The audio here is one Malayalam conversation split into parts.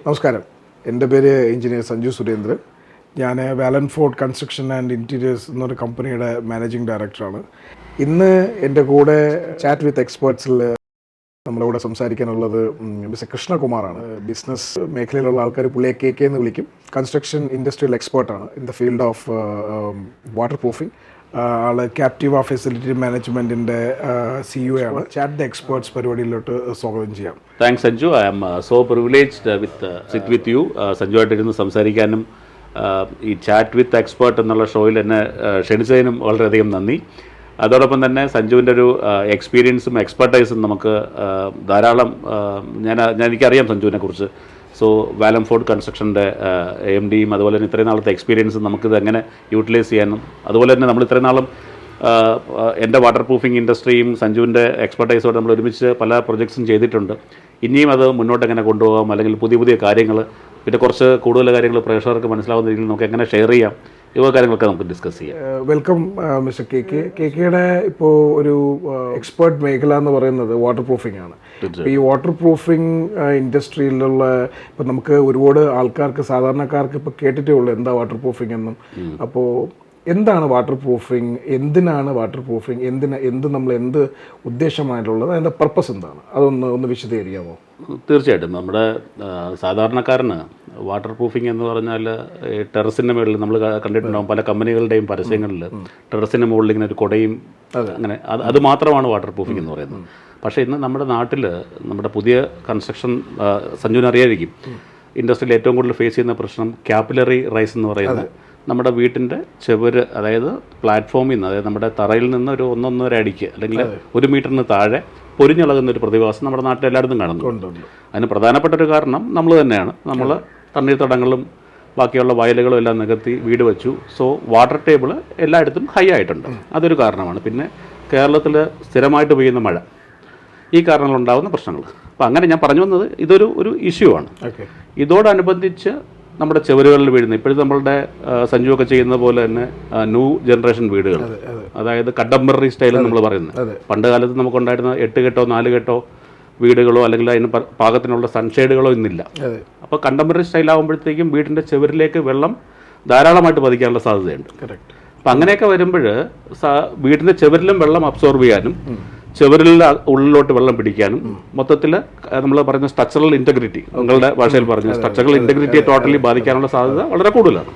നമസ്കാരം, എൻ്റെ പേര് എഞ്ചിനീയർ സഞ്ജു സുരേന്ദ്രൻ. ഞാൻ വാലൻഫോർഡ് കൺസ്ട്രക്ഷൻ ആൻഡ് ഇൻറ്റീരിയേഴ്സ് എന്നൊരു കമ്പനിയുടെ മാനേജിംഗ് ഡയറക്ടറാണ്. ഇന്ന് എൻ്റെ കൂടെ ചാറ്റ് വിത്ത് എക്സ്പേർട്സിൽ നമ്മുടെ കൂടെ സംസാരിക്കാനുള്ളത് മിസ്റ്റർ കൃഷ്ണകുമാറാണ്. ബിസിനസ് മേഖലയിലുള്ള ആൾക്കാർ പുള്ളിയെ KK എന്ന് വിളിക്കും. കൺസ്ട്രക്ഷൻ ഇൻഡസ്ട്രിയൽ എക്സ്പേർട്ടാണ് in the field of waterproofing. ആള് ക്യാപ്റ്റീവ ഫെസിലിറ്റി മാനേജ്മെൻറ്റിൻ്റെ CEO ആണ്. ചാറ്റ് ദ എക്സ്പേർട്സ് പരിപാടിയിലോട്ട് സ്വാഗതം ചെയ്യാം. Thanks Sanju. I am so privileged sit with you. Sanju ആയിട്ടിരുന്ന് സംസാരിക്കാനും ഈ ചാറ്റ് വിത്ത് എക്സ്പേർട്ട് എന്നുള്ള ഷോയിൽ എന്നെ ക്ഷണിച്ചതിനും വളരെയധികം നന്ദി. അതോടൊപ്പം തന്നെ സഞ്ജുവിൻ്റെ ഒരു എക്സ്പീരിയൻസും എക്സ്പെർട്ടൈസും നമുക്ക് ധാരാളം എനിക്കറിയാം സഞ്ജുവിനെ കുറിച്ച്. സോ വാലൻഫോർഡ് കൺസ്ട്രക്ഷൻ്റെ MDയും അതുപോലെ തന്നെ ഇത്രയും നാളത്തെ എക്സ്പീരിയൻസും നമുക്കിത് എങ്ങനെ യൂട്ടിലൈസ് ചെയ്യാനും, അതുപോലെ തന്നെ നമ്മൾ ഇത്രയും നാളും എൻ്റെ വാട്ടർ പ്രൂഫിംഗ് ഇൻഡസ്ട്രിയും സഞ്ജുവിൻ്റെ എക്സ്പെർട്ടൈസോടെ നമ്മൾ ഒരുമിച്ച് പല പ്രൊജക്ട്സും ചെയ്തിട്ടുണ്ട്. ഇനിയും അത് മുന്നോട്ട് എങ്ങനെ കൊണ്ടുപോകാം, അല്ലെങ്കിൽ പുതിയ കാര്യങ്ങൾ, പിന്നെ കുറച്ച് കൂടുതൽ കാര്യങ്ങൾ പ്രേക്ഷകർക്ക് മനസ്സിലാവുന്ന രീതിയിൽ നമുക്ക് എങ്ങനെ ഷെയർ ചെയ്യാം, ഇവ കാര്യങ്ങളൊക്കെ നമുക്ക് ഡിസ്കസ് ചെയ്യാം. വെൽക്കം മിസ്റ്റർ KKയുടെ ഇപ്പോൾ ഒരു എക്സ്പേർട്ട് മേഖല എന്ന് പറയുന്നത് വാട്ടർ പ്രൂഫിംഗ് ആണ്. ഈ വാട്ടർ പ്രൂഫിംഗ് ഇൻഡസ്ട്രിയിലുള്ള ഇപ്പം നമുക്ക് ഒരുപാട് ആൾക്കാർക്ക്, സാധാരണക്കാർക്ക് ഇപ്പോൾ കേട്ടിട്ടേ ഉള്ളൂ എന്താ വാട്ടർ പ്രൂഫിംഗ് എന്നും. അപ്പോൾ എന്താണ് വാട്ടർ പ്രൂഫിംഗ്, എന്തിനാണ് വാട്ടർ പ്രൂഫിംഗ്, എന്ത് ഉദ്ദേശമായിട്ടുള്ളത്, അതിൻ്റെ പർപ്പസ് എന്താണ്, അതൊന്ന് വിശദീകരിക്കാമോ? തീർച്ചയായിട്ടും. നമ്മുടെ സാധാരണക്കാരന് വാട്ടർ പ്രൂഫിംഗ് എന്ന് പറഞ്ഞാൽ ടെറസിൻ്റെ മുകളിൽ നമ്മൾ കണ്ടിട്ടുണ്ടാകും പല കമ്പനികളുടെയും പരസ്യങ്ങളിൽ ടെറസിൻ്റെ മുകളിൽ ഇങ്ങനെ ഒരു കുടയും അങ്ങനെ, അത് മാത്രമാണ് വാട്ടർ പ്രൂഫിംഗ് എന്ന് പറയുന്നത്. പക്ഷേ ഇന്ന് നമ്മുടെ നാട്ടിൽ നമ്മുടെ പുതിയ കൺസ്ട്രക്ഷൻ സഞ്ജുവിന് അറിയായിരിക്കും, ഇൻഡസ്ട്രിയിൽ ഏറ്റവും കൂടുതൽ ഫേസ് ചെയ്യുന്ന പ്രശ്നം ക്യാപ്പിലറി റൈസ് എന്ന് പറയുന്നത്. നമ്മുടെ വീട്ടിൻ്റെ ചുവര്, അതായത് പ്ലാറ്റ്ഫോമിൽ നിന്ന്, അതായത് നമ്മുടെ തറയിൽ നിന്ന് ഒരു 1-1.5 അടിക്ക് അല്ലെങ്കിൽ 1 മീറ്ററിന് താഴെ പൊരിഞ്ഞിളകുന്ന ഒരു പ്രതിഭാസം നമ്മുടെ നാട്ടിൽ എല്ലായിടത്തും കാണുന്നുണ്ട്. അതിന് പ്രധാനപ്പെട്ട ഒരു കാരണം നമ്മൾ തന്നെയാണ്. നമ്മൾ തണ്ണീർത്തടങ്ങളും ബാക്കിയുള്ള വയലുകളും എല്ലാം നികത്തി വീട് വെച്ചു. സോ വാട്ടർ ടേബിൾ എല്ലായിടത്തും ഹൈ ആയിട്ടുണ്ട്. അതൊരു കാരണമാണ്. പിന്നെ കേരളത്തിൽ സ്ഥിരമായിട്ട് പെയ്യുന്ന മഴ, ഈ കാരണങ്ങളുണ്ടാകുന്ന പ്രശ്നങ്ങൾ. അപ്പോൾ അങ്ങനെ ഞാൻ പറഞ്ഞു വന്നത് ഇതൊരു ഇഷ്യൂ ആണ്. ഇതോടനുബന്ധിച്ച് നമ്മുടെ ചുവരുകളിൽ വീഴുന്ന, ഇപ്പോഴത്തെ നമ്മളുടെ സഞ്ജുവൊക്കെ ചെയ്യുന്ന പോലെ തന്നെ ന്യൂ ജനറേഷൻ വീടുകൾ, അതായത് കണ്ടംപററി സ്റ്റൈൽ നമ്മൾ പറയുന്നത്. പണ്ട് കാലത്ത് നമുക്കുണ്ടായിരുന്ന 8 കെട്ടോ 4 കെട്ടോ വീടുകളോ അല്ലെങ്കിൽ അതിന് പാകത്തിനുള്ള സൺഷെയ്ഡുകളോ ഇന്നില്ല. അപ്പോൾ കണ്ടംപററി സ്റ്റൈലാകുമ്പോഴത്തേക്കും വീടിൻ്റെ ചുവരിലേക്ക് വെള്ളം ധാരാളമായിട്ട് പതിക്കാനുള്ള സാധ്യതയുണ്ട്. അപ്പം അങ്ങനെയൊക്കെ വരുമ്പോൾ വീടിൻ്റെ ചുവരിലും വെള്ളം അബ്സോർബ് ചെയ്യാനും ചുവരിൽ ഉള്ളിലോട്ട് വെള്ളം പിടിക്കാനും, മൊത്തത്തിൽ നമ്മൾ പറയുന്ന സ്ട്രക്ചറൽ ഇൻറ്റഗ്രിറ്റി, നിങ്ങളുടെ ഭാഷയിൽ പറഞ്ഞ സ്ട്രക്ചറൽ ഇൻറ്റഗ്രിറ്റിയെ ടോട്ടലി ബാധിക്കാനുള്ള സാധ്യത വളരെ കൂടുതലാണ്.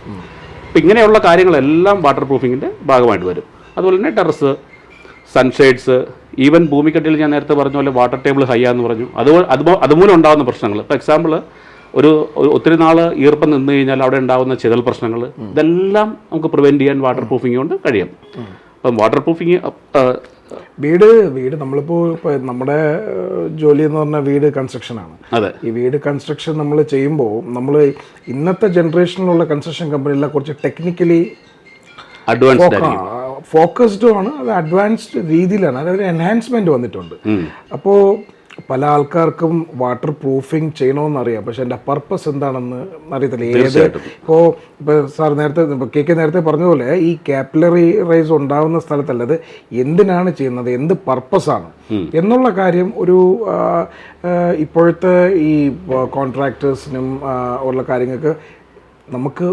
അപ്പം ഇങ്ങനെയുള്ള കാര്യങ്ങളെല്ലാം വാട്ടർ പ്രൂഫിങ്ങിൻ്റെ ഭാഗമായിട്ട് വരും. അതുപോലെ തന്നെ ടെറസ്, സൺഷെയ്ഡ്സ്, ഈവൻ ഭൂമിക്കടിയിൽ ഞാൻ നേരത്തെ പറഞ്ഞ പോലെ വാട്ടർ ടേബിൾ ഹൈ ആണെന്ന് പറഞ്ഞു. അതുമൂലം ഉണ്ടാകുന്ന പ്രശ്നങ്ങൾ, ഇപ്പോൾ എക്സാമ്പിൾ ഒത്തിരി നാൾ ഈർപ്പം നിന്ന് കഴിഞ്ഞാൽ അവിടെ ഉണ്ടാകുന്ന ചിതൽ പ്രശ്നങ്ങൾ, ഇതെല്ലാം നമുക്ക് പ്രിവെൻറ്റ് ചെയ്യാൻ വാട്ടർ പ്രൂഫിംഗ് കൊണ്ട് കഴിയും. അപ്പം വാട്ടർ പ്രൂഫിങ് വീട് നമ്മളിപ്പോൾ നമ്മുടെ ജോലി എന്ന് പറഞ്ഞാൽ വീട് കൺസ്ട്രക്ഷനാണ്. ഈ വീട് കൺസ്ട്രക്ഷൻ നമ്മൾ ചെയ്യുമ്പോൾ നമ്മൾ ഇന്നത്തെ ജനറേഷനിലുള്ള കൺസ്ട്രക്ഷൻ കമ്പനിയെല്ലാം കുറച്ച് ടെക്നിക്കലി ഫോക്കസ്ഡും ആണ്. അത് അഡ്വാൻസ്ഡ് രീതിയിലാണ്, അതൊരു എൻഹാൻസ്മെന്റ് വന്നിട്ടുണ്ട്. അപ്പോൾ പല ആൾക്കാർക്കും വാട്ടർ പ്രൂഫിംഗ് ചെയ്യണമെന്നറിയാം, പക്ഷെ എൻ്റെ പർപ്പസ് എന്താണെന്ന് അറിയത്തില്ല. ഇപ്പോൾ സാർ KK നേരത്തെ പറഞ്ഞതുപോലെ ഈ ക്യാപ്പിലറി റൈസ് ഉണ്ടാകുന്ന സ്ഥലത്തല്ലത് എന്തിനാണ് ചെയ്യുന്നത്, എന്ത് പർപ്പസാണ് എന്നുള്ള കാര്യം ഒരു ഇപ്പോഴത്തെ ഈ കോൺട്രാക്ടേഴ്സിനും ഉള്ള കാര്യങ്ങൾക്ക് നമുക്ക്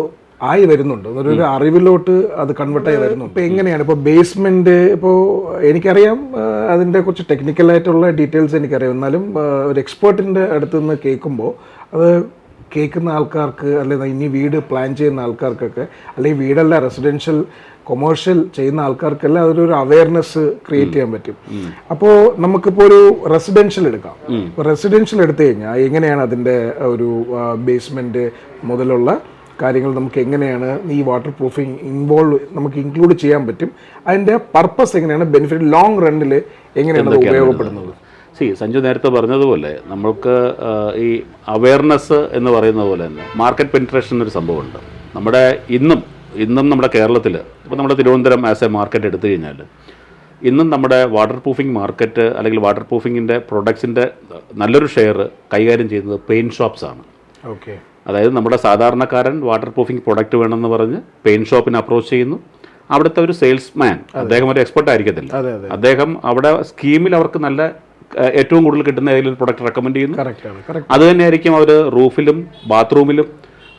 ആയി വരുന്നുണ്ട്. ഒരു അറിവിലോട്ട് അത് കൺവേർട്ടായി വരുന്നു. ഇപ്പോൾ എങ്ങനെയാണ് ഇപ്പോൾ ബേസ്മെൻറ്റ്, ഇപ്പോൾ എനിക്കറിയാം അതിൻ്റെ കുറച്ച് ടെക്നിക്കലായിട്ടുള്ള ഡീറ്റെയിൽസ് എനിക്കറിയാം, എന്നാലും ഒരു എക്സ്പേർട്ടിൻ്റെ അടുത്ത് നിന്ന് കേൾക്കുമ്പോൾ അത് കേൾക്കുന്ന ആൾക്കാർക്ക്, അല്ലെങ്കിൽ ഇനി വീട് പ്ലാൻ ചെയ്യുന്ന ആൾക്കാർക്കൊക്കെ, അല്ലെങ്കിൽ വീടല്ല റെസിഡൻഷ്യൽ കൊമേഴ്ഷ്യൽ ചെയ്യുന്ന ആൾക്കാർക്കെല്ലാം അതൊരു അവയർനെസ് ക്രിയേറ്റ് ചെയ്യാൻ പറ്റും. അപ്പോൾ നമുക്കിപ്പോൾ ഒരു റെസിഡൻഷ്യൽ എടുക്കാം. ഇപ്പോൾ റെസിഡൻഷ്യൽ എടുത്തു കഴിഞ്ഞാൽ എങ്ങനെയാണ് അതിൻ്റെ ഒരു ബേസ്മെൻറ്റ് മുതലുള്ള കാര്യങ്ങൾ നമുക്ക് എങ്ങനെയാണ് ഈ വാട്ടർ പ്രൂഫിംഗ് നമുക്ക് ഇൻക്ലൂഡ് ചെയ്യാൻ പറ്റും, അതിൻ്റെ പർപ്പസ് എങ്ങനെയാണ്, ബെനിഫിറ്റ് ലോങ് റണ്ണിൽ എങ്ങനെയാണ് ഉപയോഗപ്പെടുന്നത്? സഞ്ജു നേരത്തെ പറഞ്ഞതുപോലെ നമ്മൾക്ക് ഈ അവയർനെസ് എന്ന് പറയുന്ന പോലെ തന്നെ മാർക്കറ്റ് പെനിട്രേഷൻ എന്നൊരു സംഭവമുണ്ട്. നമ്മുടെ ഇന്നും നമ്മുടെ കേരളത്തിൽ, ഇപ്പോൾ നമ്മുടെ തിരുവനന്തപുരം ആസ് എ മാർക്കറ്റ് എടുത്തു കഴിഞ്ഞാൽ ഇന്നും നമ്മുടെ വാട്ടർ പ്രൂഫിംഗ് മാർക്കറ്റ് അല്ലെങ്കിൽ വാട്ടർ പ്രൂഫിങ്ങിൻ്റെ പ്രൊഡക്ട്സിൻ്റെ നല്ലൊരു ഷെയർ കൈകാര്യം ചെയ്യുന്നത് പെയിൻറ്റ് ഷോപ്സ് ആണ്. അതായത് നമ്മുടെ സാധാരണക്കാരൻ വാട്ടർ പ്രൂഫിംഗ് പ്രൊഡക്റ്റ് വേണമെന്ന് പറഞ്ഞ് പെയിൻറ്റ് ഷോപ്പിനെ അപ്രോച്ച് ചെയ്യുന്നു. അവിടുത്തെ ഒരു സെയിൽസ്മാൻ, അദ്ദേഹം ഒരു എക്സ്പെർട്ട് ആയിരിക്കത്തില്ല, അദ്ദേഹം അവിടെ സ്കീമിൽ അവർക്ക് നല്ല ഏറ്റവും കൂടുതൽ കിട്ടുന്ന ഏതെങ്കിലും ഒരു പ്രൊഡക്റ്റ് റെക്കമെൻഡ് ചെയ്യുന്നു. കറക്റ്റ്. അത് തന്നെയായിരിക്കും അവർ റൂഫിലും ബാത്റൂമിലും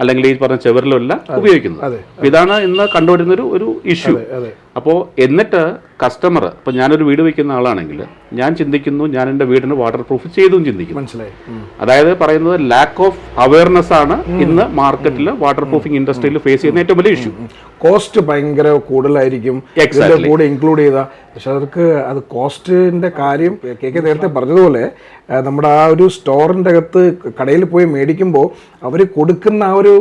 അല്ലെങ്കിൽ ഈ പറഞ്ഞ ചെവറിലും എല്ലാം ഉപയോഗിക്കുന്നത്. ഇതാണ് ഇന്ന് കണ്ടുവരുന്ന ഒരു ഇഷ്യൂ. അപ്പോൾ എന്നിട്ട് കസ്റ്റമർ, ഇപ്പം ഞാനൊരു വീട് വയ്ക്കുന്ന ആളാണെങ്കിൽ ഞാൻ ചിന്തിക്കുന്നു ഞാൻ എൻ്റെ വീടിന് വാട്ടർ പ്രൂഫ് ചെയ്തും ചിന്തിക്കുന്നു. മനസ്സിലായി. അതായത് പറയുന്നത് ലാക്ക് ഓഫ് അവയർനെസ് ആണ് ഇന്ന് മാർക്കറ്റിൽ വാട്ടർ പ്രൂഫിംഗ് ഇൻഡസ്ട്രിയിൽ ഫേസ് ചെയ്യുന്ന ഏറ്റവും വലിയ ഇഷ്യൂ. കോസ്റ്റ് ഭയങ്കര കൂടുതലായിരിക്കും കൂടെ ഇൻക്ലൂഡ് ചെയ്ത. പക്ഷെ അവർക്ക് അത് കോസ്റ്റിന്റെ കാര്യം കേക്ക് നേരത്തെ പറഞ്ഞതുപോലെ നമ്മുടെ ആ ഒരു സ്റ്റോറിന്റെ അകത്ത് കടയിൽ പോയി മേടിക്കുമ്പോൾ അവർ കൊടുക്കുന്ന ആ ഒരു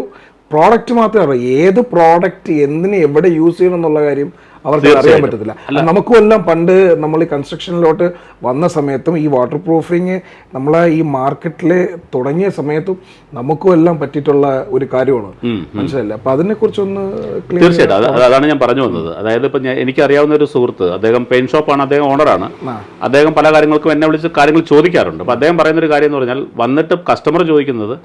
പ്രോഡക്റ്റ് മാത്രമേ അറിയാം. ഏത് പ്രോഡക്റ്റ് എന്തിന് എവിടെ യൂസ് ചെയ്യണം എന്നുള്ള കാര്യം അവർക്ക് അറിയാൻ പറ്റത്തില്ല. നമുക്കും എല്ലാം പണ്ട് നമ്മൾ ഈ കൺസ്ട്രക്ഷനിലോട്ട് വന്ന സമയത്തും ഈ വാട്ടർ പ്രൂഫിങ് നമ്മളെ ഈ മാർക്കറ്റിൽ തുടങ്ങിയ സമയത്തും നമുക്കും എല്ലാം പറ്റിയിട്ടുള്ള ഒരു കാര്യമാണ്. മനസ്സിലല്ലേ? അപ്പൊ അതിനെ കുറിച്ചൊന്ന് തീർച്ചയായിട്ടും അതാണ് ഞാൻ പറഞ്ഞു വന്നത്. അതായത് ഇപ്പൊ എനിക്കറിയാവുന്ന ഒരു സുഹൃത്ത്, അദ്ദേഹം പെയിന്റ് ഷോപ്പാണ്, അദ്ദേഹം ഓണറാണ്. അദ്ദേഹം പല കാര്യങ്ങൾക്കും എന്നെ വിളിച്ച് കാര്യങ്ങൾ ചോദിക്കാറുണ്ട്. അപ്പൊ അദ്ദേഹം പറയുന്ന ഒരു കാര്യം എന്ന് പറഞ്ഞാൽ, വന്നിട്ട് കസ്റ്റമർ ചോദിക്കുന്നത്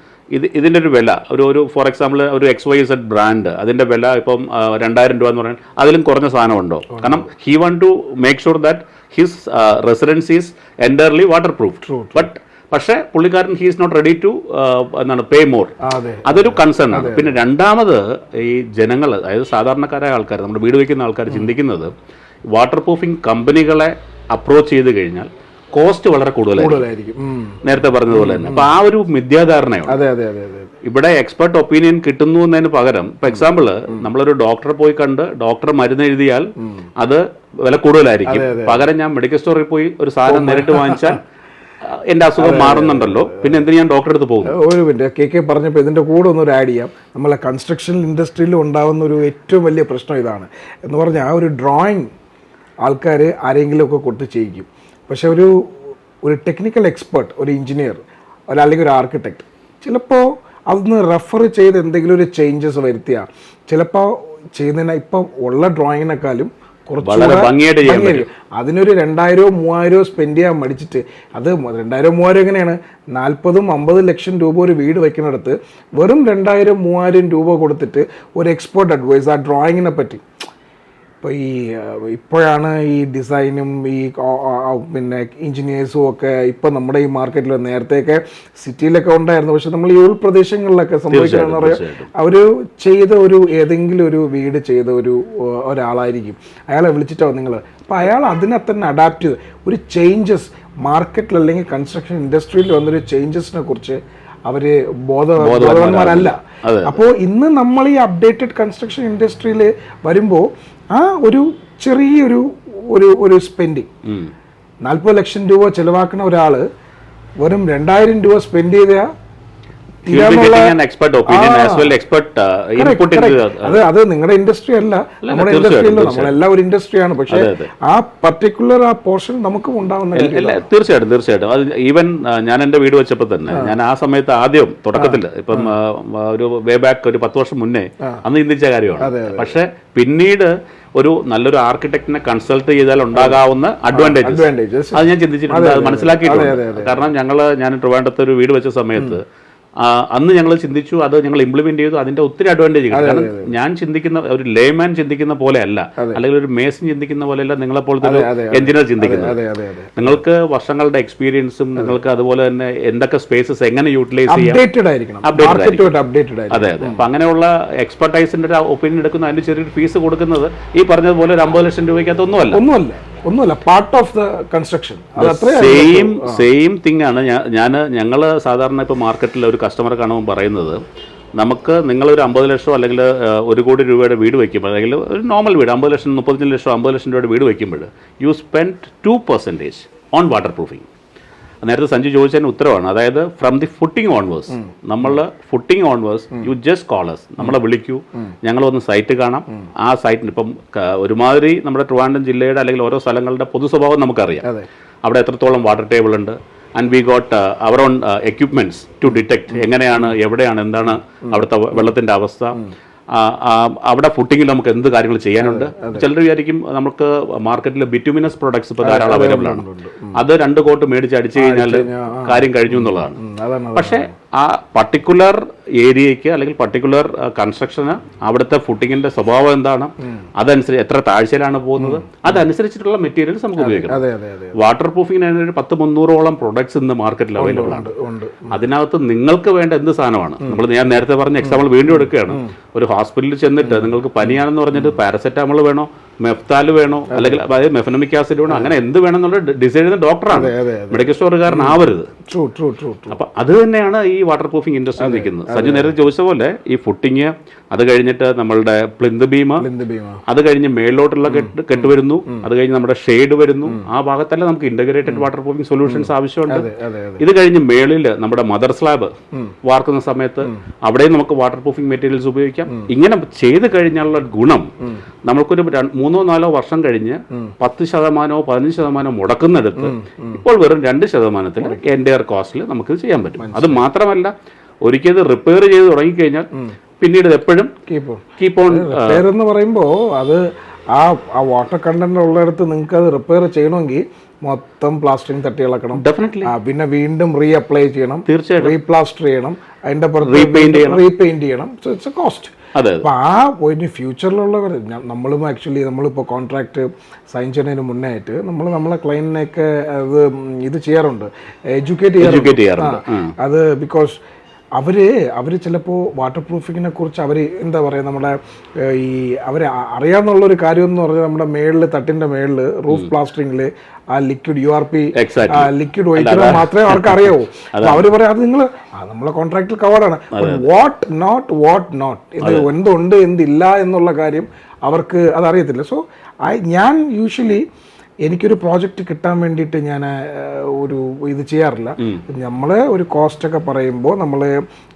ഇതിൻ്റെ ഒരു വില, ഒരു ഫോർ എക്സാമ്പിൾ ഒരു XYZ ബ്രാൻഡ്, അതിൻ്റെ വില ഇപ്പം 2000 രൂപ എന്ന് പറഞ്ഞാൽ അതിലും കുറഞ്ഞ സാധനമുണ്ടോ? കാരണം he want to make sure that his residence is entirely waterproof. പക്ഷേ പുള്ളിക്കാരൻ he is not ready to pay more. അതൊരു കൺസേൺ ആണ്. പിന്നെ രണ്ടാമത് ഈ ജനങ്ങൾ, അതായത് സാധാരണക്കാരായ ആൾക്കാർ, നമ്മുടെ വീട് വയ്ക്കുന്ന ആൾക്കാർ ചിന്തിക്കുന്നത് വാട്ടർ പ്രൂഫിംഗ് കമ്പനികളെ അപ്രോച്ച് ചെയ്ത് കഴിഞ്ഞാൽ കോസ്റ്റ് വളരെ കൂടുതലായിരിക്കും. നേരത്തെ പറഞ്ഞതുപോലെ തന്നെ. അപ്പൊ ആ ഒരു മിഥ്യാധാരണയാണ്. ഇവിടെ എക്സ്പെർട്ട് ഒപ്പീനിയൻ കിട്ടുന്നു എന്നതിന് പകരം, ഇപ്പൊ എക്സാമ്പിള് നമ്മളൊരു ഡോക്ടറെ പോയി കണ്ട് ഡോക്ടർ മരുന്ന് എഴുതിയാൽ അത് വില കൂടുതലായിരിക്കും. പകരം ഞാൻ മെഡിക്കൽ സ്റ്റോറിൽ പോയി ഒരു സാധനം നേരിട്ട് വാങ്ങിച്ചാൽ എന്റെ അസുഖം മാറുന്നുണ്ടല്ലോ, പിന്നെ എന്തിനു ഞാൻ ഡോക്ടറെ അടുത്ത് പോകും? ഒരു മിനിറ്റ്, കെ പറഞ്ഞപ്പോൾ ഇതിന്റെ കൂടെ ഒന്നൊരു ആഡ് ചെയ്യാം. നമ്മളെ കൺസ്ട്രക്ഷൻ ഇൻഡസ്ട്രിയിൽ ഉണ്ടാകുന്ന ഒരു ഏറ്റവും വലിയ പ്രശ്നം ഇതാണ് എന്ന് പറഞ്ഞാൽ, ആ ഒരു ഡ്രോയിങ് ആൾക്കാർ ആരെങ്കിലുമൊക്കെ കൊടുത്ത് ചെയ്യിക്കും. പക്ഷെ ഒരു ടെക്നിക്കൽ എക്സ്പേർട്ട്, ഒരു എഞ്ചിനീയർ അല്ലെങ്കിൽ ഒരു ആർക്കിടെക്ട് ചിലപ്പോൾ അതൊന്ന് റെഫർ ചെയ്ത് എന്തെങ്കിലും ഒരു ചേഞ്ചസ് വരുത്തിയാൽ ചിലപ്പോൾ ചെയ്യുന്നതിന് ഇപ്പം ഉള്ള ഡ്രോയിങ്ങിനെക്കാളും കുറച്ചുകൂടെ അതിനൊരു 2000-3000 സ്പെൻഡ് ചെയ്യാൻ മടിച്ചിട്ട്, അത് 2000-3000 എങ്ങനെയാണ് 40-50 ലക്ഷം രൂപ ഒരു വീട് വയ്ക്കുന്നിടത്ത് വെറും 2000-3000 രൂപ കൊടുത്തിട്ട് ഒരു എക്സ്പേർട്ട് അഡ്വൈസ് ആ ഡ്രോയിങ്ങിനെ പറ്റി. ഇപ്പോൾ ഇപ്പോഴാണ് ഈ ഡിസൈനും ഈ പിന്നെ എഞ്ചിനീയേഴ്സും ഒക്കെ ഇപ്പം നമ്മുടെ ഈ മാർക്കറ്റിൽ, നേരത്തെയൊക്കെ സിറ്റിയിലൊക്കെ ഉണ്ടായിരുന്നു. പക്ഷെ നമ്മൾ ഈ ഉൾപ്രദേശങ്ങളിലൊക്കെ സംഭവിക്കുകയാണെന്ന് പറയാം, അവർ ചെയ്ത ഏതെങ്കിലും ഒരു വീട് ചെയ്ത ഒരാളായിരിക്കും, അയാളെ വിളിച്ചിട്ടാവും നിങ്ങൾ. അപ്പോൾ അയാൾ അതിനെ തന്നെ അഡാപ്റ്റ് ചെയ്ത് ഒരു ചേഞ്ചസ് മാർക്കറ്റിൽ അല്ലെങ്കിൽ കൺസ്ട്രക്ഷൻ ഇൻഡസ്ട്രിയിൽ വന്നൊരു ചേഞ്ചസിനെ കുറിച്ച് അവര് ബോധവാന്മാരല്ല. അപ്പോൾ ഇന്ന് നമ്മൾ ഈ അപ്ഡേറ്റഡ് കൺസ്ട്രക്ഷൻ ഇൻഡസ്ട്രിയിൽ വരുമ്പോൾ ആ ഒരു ചെറിയൊരു ഒരു സ്പെൻഡിങ് 40 ലക്ഷം രൂപ ചെലവാക്കുന്ന ഒരാള് വെറും 2000 രൂപ സ്പെൻഡ് ചെയ്ത അത് നിങ്ങളുടെ ഇൻഡസ്ട്രി അല്ല, നമ്മുടെ ഇൻഡസ്ട്രി അല്ല, നമ്മളെല്ലാം ഒരു ഇൻഡസ്ട്രിയാണ്. പക്ഷേ ആ പർട്ടിക്കുലർ ആ പോർഷൻ നമുക്കും ഉണ്ടാവുന്ന. തീർച്ചയായിട്ടും അത് ഈവൻ ഞാൻ എൻ്റെ വീട് വെച്ചപ്പോൾ തന്നെ ഞാൻ ആ സമയത്ത് ആദ്യം തുടക്കത്തിൽ ഇപ്പം ഒരു വേ ബാക്ക് ഒരു 10 വർഷം മുന്നേ അന്ന് ചിന്തിച്ച കാര്യമാണ്. പക്ഷെ പിന്നീട് ഒരു നല്ലൊരു ആർക്കിടെക്റ്റിനെ കൺസൾട്ട് ചെയ്താൽ ഉണ്ടാകാവുന്ന അഡ്വാൻറ്റേജസ് അത് ഞാൻ ചിന്തിച്ചിട്ടുണ്ട്, അത് മനസ്സിലാക്കിയിട്ടുണ്ട്. കാരണം ഞാൻ ട്രിവാൻഡ്രത്ത് ഒരു വീട് വെച്ച സമയത്ത് അന്ന് ഞങ്ങൾ ചിന്തിച്ചു, അത് ഞങ്ങൾ ഇംപ്ലിമെന്റ് ചെയ്തു, അതിന്റെ ഒത്തിരി അഡ്വാൻറ്റേജ് കിട്ടും. കാരണം ഞാൻ ചിന്തിക്കുന്ന ഒരു ലേമാൻ ചിന്തിക്കുന്ന പോലെ അല്ല, അല്ലെങ്കിൽ ഒരു മേസൺ ചിന്തിക്കുന്ന പോലെയല്ല നിങ്ങളെപ്പോലത്തെ ഒരു എഞ്ചിനീയർ ചിന്തിക്കുന്നത്. നിങ്ങൾക്ക് വർഷങ്ങളുടെ എക്സ്പീരിയൻസും നിങ്ങൾക്ക് അതുപോലെ തന്നെ എന്തൊക്കെ സ്പേസസ് എങ്ങനെ യൂട്ടിലൈസ് ചെയ്യാം, അതെ. അപ്പൊ അങ്ങനെയുള്ള എക്സ്പെർട്ടൈസിന്റെ ഒരു ഒപ്പീനിയൻ എടുക്കുന്ന അതിന്റെ ചെറിയൊരു ഫീസ് കൊടുക്കുന്നത് ഈ പറഞ്ഞതുപോലെ ഒരു 50 ലക്ഷം രൂപയ്ക്കകത്ത് ഒന്നുമല്ല part of the construction. Same thing ആണ്. ഞങ്ങൾ സാധാരണ ഇപ്പോൾ മാർക്കറ്റിൽ ഒരു കസ്റ്റമറെ കാണുമ്പോൾ പറയുന്നത്, നിങ്ങളൊരു 50 ലക്ഷം അല്ലെങ്കിൽ 1 കോടി രൂപയുടെ വീട് വയ്ക്കുമ്പോൾ, അല്ലെങ്കിൽ ഒരു നോർമൽ വീട് 50 ലക്ഷം 35 ലക്ഷം 50 ലക്ഷം രൂപയുടെ വീട് വയ്ക്കുമ്പോൾ you spend 2% on water proofing. നേരത്തെ സഞ്ജു ചോദിച്ചതിന് ഉത്തരവാണ്. അതായത് from the footing onwards, footing onwards you just callers, നമ്മളെ വിളിക്കൂ, ഞങ്ങൾ വന്ന് സൈറ്റ് കാണാം. ആ സൈറ്റിന് ഇപ്പം ഒരുമാതിരി നമ്മുടെ ട്രിവാൻഡ്രം ജില്ലയുടെ അല്ലെങ്കിൽ ഓരോ സ്ഥലങ്ങളുടെ പൊതു സ്വഭാവം നമുക്കറിയാം. അവിടെ എത്രത്തോളം വാട്ടർ ടേബിൾ ഉണ്ട്, and we got our own equipments to detect എങ്ങനെയാണ്, എവിടെയാണ്, എന്താണ് അവിടുത്തെ വെള്ളത്തിന്റെ അവസ്ഥ, അവിടെ ഫുട്ടിങ്ങിൽ നമുക്ക് എന്ത് കാര്യങ്ങൾ ചെയ്യാനുണ്ട്. ചിലർ വിചാരിക്കും നമുക്ക് മാർക്കറ്റിൽ ബിറ്റുമിനസ് പ്രോഡക്ട്സ് ഇപ്പോൾ ധാരാളം അവൈലബിൾ ആണ്, അത് 2 കോട്ട് മേടിച്ച് അടിച്ചു കഴിഞ്ഞാൽ കാര്യം കഴിഞ്ഞു എന്നുള്ളതാണ്. പക്ഷേ ആ പർട്ടിക്കുലർ ഏരിയയ്ക്ക് അല്ലെങ്കിൽ പർട്ടിക്കുലർ കൺസ്ട്രക്ഷന് അവിടുത്തെ ഫുട്ടിങ്ങിന്റെ സ്വഭാവം എന്താണ്, അതനുസരിച്ച് എത്ര താഴ്ചയിലാണ് പോകുന്നത്, അതനുസരിച്ചിട്ടുള്ള മെറ്റീരിയൽസ് നമുക്ക് ഉപയോഗിക്കാം. വാട്ടർ പ്രൂഫിങ്ങിന് ഒരു 100-300ഓളം പ്രൊഡക്ട്സ് ഇന്ന് മാർക്കറ്റിൽ അവൈലബിൾ ആണ്. അതിനകത്ത് നിങ്ങൾക്ക് വേണ്ട എന്ത് സാധനമാണ്, ഞാൻ നേരത്തെ പറഞ്ഞ എക്സാമ്പിൾ വീണ്ടും എടുക്കുകയാണ്. ഒരു ഹോസ്പിറ്റലിൽ ചെന്നിട്ട് നിങ്ങൾക്ക് പനിയാണെന്ന് പറഞ്ഞിട്ട് പാരസെറ്റാമോൾ വേണോ, മെഫ്താൽ വേണോ, അല്ലെങ്കിൽ അതായത് മെഫനമിക് ആസിഡ് വേണോ, അങ്ങനെ എന്ത് വേണമെന്നുള്ള ഡിസൈഡ് ചെയ്യുന്ന ഡോക്ടറാണ്, മെഡിക്കൽ സ്റ്റോറുകാരനാവരുത്. അപ്പൊ അത് തന്നെയാണ് ഈ വാട്ടർ പ്രൂഫിംഗ് ഇൻഡസ്ട്രി നിൽക്കുന്നത്. സഞ്ജു നേരത്തെ ചോദിച്ച പോലെ ഈ ഫുട്ടിങ്, അത് കഴിഞ്ഞിട്ട് നമ്മളുടെ പ്ലിന്ത് ബീം, അത് കഴിഞ്ഞ് മേളിലോട്ടുള്ള കെട്ട് വരുന്നു, അത് കഴിഞ്ഞ് നമ്മുടെ ഷെയ്ഡ് വരുന്നു. ആ ഭാഗത്തല്ല നമുക്ക് ഇന്റഗ്രേറ്റഡ് വാട്ടർ പ്രൂഫിംഗ് സൊല്യൂഷൻസ് ആവശ്യമുണ്ട്. ഇത് കഴിഞ്ഞ് മേളിൽ നമ്മുടെ മദർ സ്ലാബ് വാർക്കുന്ന സമയത്ത് അവിടെയും നമുക്ക് വാട്ടർ പ്രൂഫിംഗ് മെറ്റീരിയൽസ് ഉപയോഗിക്കാം. ഇങ്ങനെ ചെയ്ത് കഴിഞ്ഞാലുള്ള ഗുണം നമുക്കൊരു 3-4 വർഷം കഴിഞ്ഞ് 10%, 15% മുടക്കുന്നിടത്ത് ഇപ്പോൾ വെറും 2% എൻ്റയർ കോസ്റ്റിൽ നമുക്ക് ചെയ്യാൻ പറ്റും. അത് മാത്രമല്ല, ഒരിക്കൽ റിപ്പയർ ചെയ്ത് തുടങ്ങിക്കഴിഞ്ഞാൽ പിന്നീട് എപ്പോഴും കീപ്പ് ഓൺ റിപ്പയർ എന്ന് പറയുമ്പോൾ അത് ആ വാട്ടർ കണ്ടന്റ് ഉള്ളിടത്ത് നിങ്ങൾക്ക് അത് റിപ്പയർ ചെയ്യണമെങ്കിൽ മൊത്തം പ്ലാസ്റ്ററിങ് തട്ടി ഇളക്കണം. ഡെഫിനറ്റ്ലി. പിന്നെ വീണ്ടും റീ അപ്ലൈ ചെയ്യണം, തീർച്ചയായിട്ടും റീപ്ലാസ്റ്റർ ചെയ്യണം, അതിന്റെ റീപെയിന്റ് ചെയ്യണം. So it's A cost. അപ്പൊ ആ പോയിന്റ് ഫ്യൂച്ചറിലുള്ളവർ, നമ്മളിപ്പോൾ കോൺട്രാക്ട് സൈൻ ചെയ്യുന്നതിന് മുന്നേ ആയിട്ട് നമ്മളെ ക്ലയന്റിനെയൊക്കെ ഇത് ചെയ്യാറുണ്ട്, എഡ്യൂക്കേറ്റ് ചെയ്യാറുണ്ട്. അത് ബിക്കോസ് അവര് ചിലപ്പോൾ വാട്ടർ പ്രൂഫിങ്ങിനെ കുറിച്ച് എന്താ പറയുക, നമ്മുടെ ഈ അവരെ അറിയാന്നുള്ളൊരു കാര്യം എന്ന് പറഞ്ഞാൽ നമ്മുടെ തട്ടിന്റെ മേളിൽ റൂഫ് പ്ലാസ്റ്ററിംഗില് ആ ലിക്വിഡ് URP ലിക്വിഡ് ഒഴിക്കുന്നത് മാത്രമേ അവർക്ക് അറിയാവൂ. അവര് പറയാം അത് നിങ്ങൾ നമ്മളെ കോൺട്രാക്റ്റിൽ കവേർഡാണ്. വാട്ട് നോട്ട് ഇത് എന്തുണ്ട് എന്തില്ല എന്നുള്ള കാര്യം അവർക്ക് അതറിയത്തില്ല. സോ ഞാൻ യൂഷ്വലി എനിക്കൊരു പ്രോജക്റ്റ് കിട്ടാൻ വേണ്ടിയിട്ട് ഞാൻ ഒരു ഇത് ചെയ്യാറില്ല. നമ്മൾ ഒരു കോസ്റ്റ് ഒക്കെ പറയുമ്പോൾ നമ്മൾ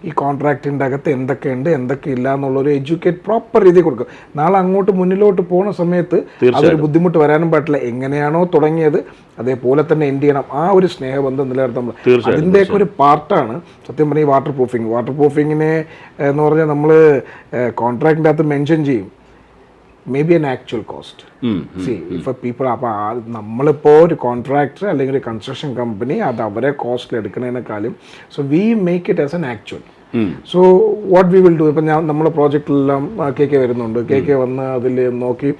ഈ കോൺട്രാക്റ്റിൻ്റെ അകത്ത് എന്തൊക്കെയുണ്ട് എന്തൊക്കെ ഇല്ല എന്നുള്ളൊരു പ്രോപ്പർ രീതി കൊടുക്കും. നാളെ അങ്ങോട്ട് മുന്നിലോട്ട് പോകുന്ന സമയത്ത് അതൊരു ബുദ്ധിമുട്ട് വരാനും പാടില്ല. എങ്ങനെയാണോ തുടങ്ങിയത് അതേപോലെ തന്നെ എൻഡ് ചെയ്യണം. ആ ഒരു സ്നേഹബന്ധം നിലനിർത്തുമ്പോൾ അതിൻ്റെയൊക്കെ ഒരു പാർട്ടാണ് സത്യം പറഞ്ഞാൽ ഈ വാട്ടർ പ്രൂഫിങ്. വാട്ടർ പ്രൂഫിങ്ങിനെ എന്ന് പറഞ്ഞാൽ നമ്മൾ കോൺട്രാക്റ്റിൻ്റെ അകത്ത് മെൻഷൻ ചെയ്യും maybe an actual cost. See, if a people, നമ്മളിപ്പോൾ ഒരു കോൺട്രാക്ടർ അല്ലെങ്കിൽ ഒരു കൺസ്ട്രക്ഷൻ കമ്പനി അത് അവരെ കോസ്റ്റിൽ എടുക്കുന്നതിനേക്കാളും so we make it as an actual. So what we will do, ഇപ്പം നമ്മളെ പ്രോജക്റ്റിലെല്ലാം KK വരുന്നുണ്ട്. KK വന്ന് അതിൽ നോക്കി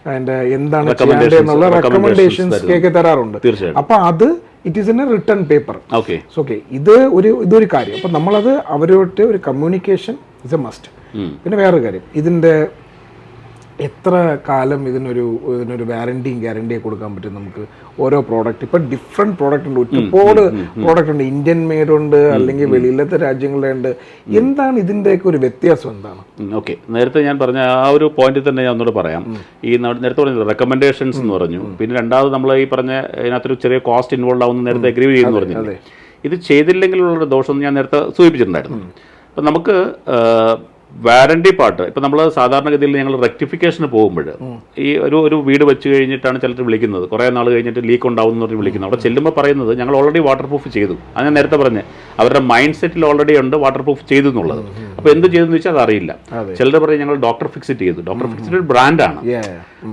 അതിൻ്റെ എന്താണ് ചെയ്യേണ്ടതെന്നുള്ള റെക്കമെൻഡേഷൻസ് KK തരാറുണ്ട്. അപ്പം അത് it is in A return paper. Okay, ഇതൊരു കാര്യം. അപ്പം നമ്മളത് അവരോട്ട് ഒരു കമ്മ്യൂണിക്കേഷൻ ഇസ് എ മസ്റ്റ്. പിന്നെ വേറൊരു കാര്യം, ഇതിൻ്റെ എത്ര കാലം ഇതിനൊരു ഗ്യാരണ്ടിയെ കൊടുക്കാൻ പറ്റും നമുക്ക് ഓരോ പ്രോഡക്റ്റ്. ഇപ്പം ഡിഫറെൻറ്റ് പ്രോഡക്റ്റ് ഉണ്ട്, ഒരുപാട് പ്രോഡക്റ്റ് ഉണ്ട്, ഇന്ത്യൻ മെയ്ഡ് ഉണ്ട്, അല്ലെങ്കിൽ വെളിയിലത്തെ രാജ്യങ്ങളിലെ ഉണ്ട്. എന്താണ് ഇതിൻ്റെയൊക്കെ ഒരു വ്യത്യാസം എന്താണ്? ഓക്കെ, നേരത്തെ ഞാൻ പറഞ്ഞ ആ ഒരു പോയിന്റിൽ തന്നെ ഞാൻ ഒന്നുകൂടെ പറയാം. ഈ നേരത്തെ പറഞ്ഞത് റെക്കമെൻഡേഷൻസ് എന്ന് പറഞ്ഞു. പിന്നെ രണ്ടാമത് നമ്മൾ ഈ പറഞ്ഞ ഇതിനകത്തൊരു ചെറിയ കോസ്റ്റ് ഇൻവോൾവ് ആവുന്ന നേരത്തെ അഗ്രി ചെയ്യുന്നു പറഞ്ഞു. ഇത് ചെയ്തില്ലെങ്കിലുള്ള ദോഷം ഞാൻ നേരത്തെ സൂചിപ്പിച്ചിട്ടുണ്ടായിരുന്നു. അപ്പം നമുക്ക് വാറണ്ടി പാർട്ട് ഇപ്പം നമ്മൾ സാധാരണഗതിയിൽ ഞങ്ങൾ റെക്ടിഫിക്കേഷന് പോകുമ്പോൾ ഈ ഒരു വീട് വെച്ച് കഴിഞ്ഞിട്ടാണ് ചിലർ വിളിക്കുന്നത്, കുറേ നാൾ കഴിഞ്ഞിട്ട് ലീക്ക് ഉണ്ടാവും എന്ന് പറഞ്ഞ് വിളിക്കുന്നത്. അവിടെ ചെല്ലുമ്പോൾ പറയുന്നത് ഞങ്ങൾ ഓൾറെഡി വാട്ടർ പ്രൂഫ് ചെയ്തു. അത് ഞാൻ നേരത്തെ പറഞ്ഞ് അവരുടെ മൈൻഡ് സെറ്റിൽ ഓൾറെഡി ഉണ്ട് വാട്ടർ പ്രൂഫ് ചെയ്തു എന്നുള്ളത്. അപ്പോൾ എന്ത് ചെയ്തെന്ന് വെച്ചാൽ അതറിയില്ല. ചിലർ പറയും ഞങ്ങൾ ഡോക്ടർ ഫിക്സിറ്റ് ചെയ്തു. ഡോക്ടർ ഫിക്സിറ്റ് ഒരു ബ്രാൻഡാണ്.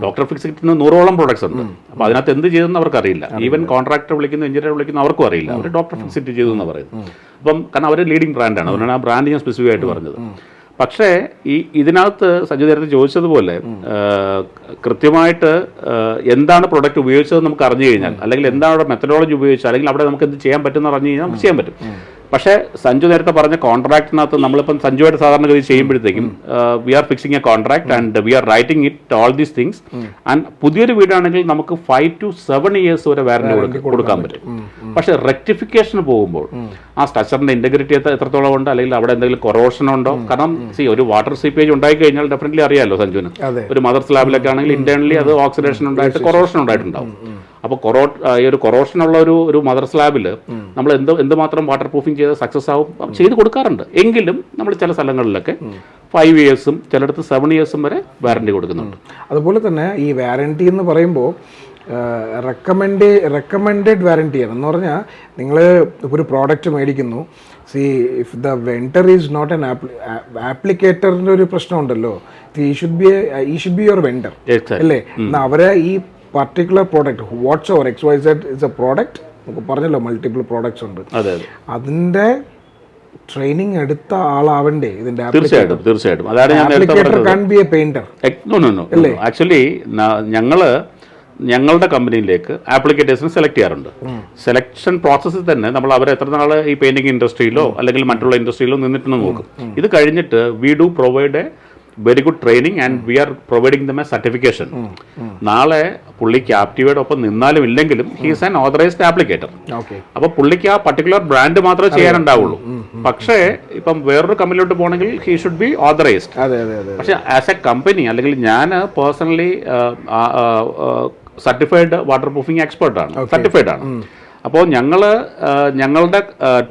ഡോക്ടർ ഫിക്സിറ്റിന് 100ഓളം പ്രോഡക്ട്സ് ഉണ്ട്. അപ്പോൾ അതിനകത്ത് എന്ത് ചെയ്തെന്ന് അവർക്കറിയില്ല. ഈവൻ കോൺട്രാക്ടർ വിളിക്കുന്നു, എഞ്ചിനീയർ വിളിക്കുന്നു, അവർക്കും അറിയില്ല. അവർ ഡോക്ടർ ഫിക്സിറ്റ് ചെയ്തു എന്ന് പറയുന്നത്. അപ്പം കാരണം അവർ ലീഡിങ് ബ്രാൻഡാണ്. അതുകൊണ്ടാണ് ആ ബ്രാൻഡ് ഞാൻ സ്പെസിഫിക് ആയിട്ട് പറഞ്ഞത്. പക്ഷേ ഇതിനകത്ത് സഞ്ജു നേരത്തെ ചോദിച്ചതുപോലെ കൃത്യമായിട്ട് എന്താണ് പ്രൊഡക്റ്റ് ഉപയോഗിച്ചതെന്ന് നമുക്ക് അറിഞ്ഞു കഴിഞ്ഞാൽ, അല്ലെങ്കിൽ എന്താണ് അവിടെ മെത്തഡോളജി ഉപയോഗിച്ചത്, അല്ലെങ്കിൽ അവിടെ നമുക്ക് എന്ത് ചെയ്യാൻ പറ്റുമെന്ന് അറിഞ്ഞു കഴിഞ്ഞാൽ നമുക്ക് ചെയ്യാൻ പറ്റും. പക്ഷേ സഞ്ജു നേരത്തെ പറഞ്ഞ കോൺട്രാക്റ്റിനകത്ത് നമ്മളിപ്പം സഞ്ജുവായിട്ട് സാധാരണഗതി ചെയ്യുമ്പോഴത്തേക്കും we are fixing a contract and we are writing it all these things. And പുതിയൊരു വീടാണെങ്കിൽ നമുക്ക് 5 to 7 years വരെ വാറന്റി കൊടുക്കാൻ പറ്റും. പക്ഷേ റെക്ടിഫിക്കേഷന് പോകുമ്പോൾ ആ സ്ട്രക്ചറിന്റെ ഇന്റഗ്രിറ്റി എത്രത്തോളം ഉണ്ട്, അല്ലെങ്കിൽ അവിടെ എന്തെങ്കിലും കൊറോഷൻ ഉണ്ടോ? കാരണം ഒരു വാട്ടർ സീപ്പേജ് ഉണ്ടായി കഴിഞ്ഞാൽ ഡെഫിനറ്റ്ലി അറിയാമല്ലോ സഞ്ജുവിന്, ഒരു മദർ സ്ലാബിലൊക്കെ ആണെങ്കിൽ ഇന്റേണലി അത് ഓക്സിഡേഷൻ ഉണ്ടായിട്ട് കൊറോഷൻ ഉണ്ടായിട്ടുണ്ടാവും. അപ്പോൾ ഈ ഒരു കൊറോഷൻ ഉള്ള ഒരു മദർ സ്ലാബിൽ നമ്മൾ എന്തുമാത്രം വാട്ടർ പ്രൂഫിംഗ് ചെയ്ത് സക്സസ് ആവും ചെയ്ത് കൊടുക്കാറുണ്ട്. എങ്കിലും നമ്മൾ ചില സ്ഥലങ്ങളിലൊക്കെ 5 years ചിലയിടത്ത് 7 years വരെ വാറണ്ടി കൊടുക്കുന്നുണ്ട്. അതുപോലെ തന്നെ ഈ വാറണ്ടി എന്ന് പറയുമ്പോൾ റെക്കമെൻഡഡ് വാറണ്ടിയാണ് എന്ന് പറഞ്ഞാൽ നിങ്ങൾ ഒരു പ്രോഡക്റ്റ് മേടിക്കുന്നു. If the vendor is not an ആപ്ലിക്കേറ്ററിൻ്റെ ഒരു പ്രശ്നമുണ്ടല്ലോ, ഈ ഷുഡ് ബി യുവർ വെണ്ടർ അല്ലേ? അവരെ ഈ particular product what's XYZ is a product, നമുക്ക് പറഞ്ഞല്ലോ മൾട്ടിപ്പിൾ പ്രോഡക്ട്സ് ഉണ്ട്. അതിൻ്റെ ട്രെയിനിങ് എടുത്ത ആളാവണ്ടേ ഇതിന്റെ തീർച്ചയായിട്ടും അതാണ് ഞാൻ applicator can be a painter. Actually ഞങ്ങളുടെ കമ്പനിയിലേക്ക് ആപ്ലിക്കേറ്റേഴ്സിന് സെലക്ട് ചെയ്യാറുണ്ട്. സെലക്ഷൻ പ്രോസസ്സിൽ തന്നെ നമ്മൾ അവരെ എത്ര നാൾ ഈ പെയിന്റിംഗ് ഇൻഡസ്ട്രിയിലോ അല്ലെങ്കിൽ മറ്റുള്ള ഇൻഡസ്ട്രിയിലോ നിന്നിട്ടുണ്ടെന്ന് നോക്കും. ഇത് കഴിഞ്ഞിട്ട് we do provide A very good training and we are providing them a certification. നാളെ പുള്ളി ക്യാപ്റ്റീവയുടെ ഒപ്പം നിന്നാലും ഇല്ലെങ്കിലും ഹീസ് ആൻ ഓതറൈസ്ഡ് ആപ്ലിക്കേറ്റർ. അപ്പോൾ പുള്ളിക്ക് ആ പർട്ടിക്കുലർ ബ്രാൻഡ് മാത്രമേ ചെയ്യാനുണ്ടാവുള്ളൂ. പക്ഷേ ഇപ്പം വേറൊരു കമ്പനിയിലോട്ട് പോകണമെങ്കിൽ ഹീ ഷുഡ് ബി ഓതറൈസ്ഡ്. പക്ഷെ ആസ് എ കമ്പനി അല്ലെങ്കിൽ ഞാൻ പേഴ്സണലി സർട്ടിഫൈഡ് വാട്ടർ പ്രൂഫിംഗ് എക്സ്പെർട്ടാണ്, സർട്ടിഫൈഡ് ആണ്. അപ്പോൾ ഞങ്ങളുടെ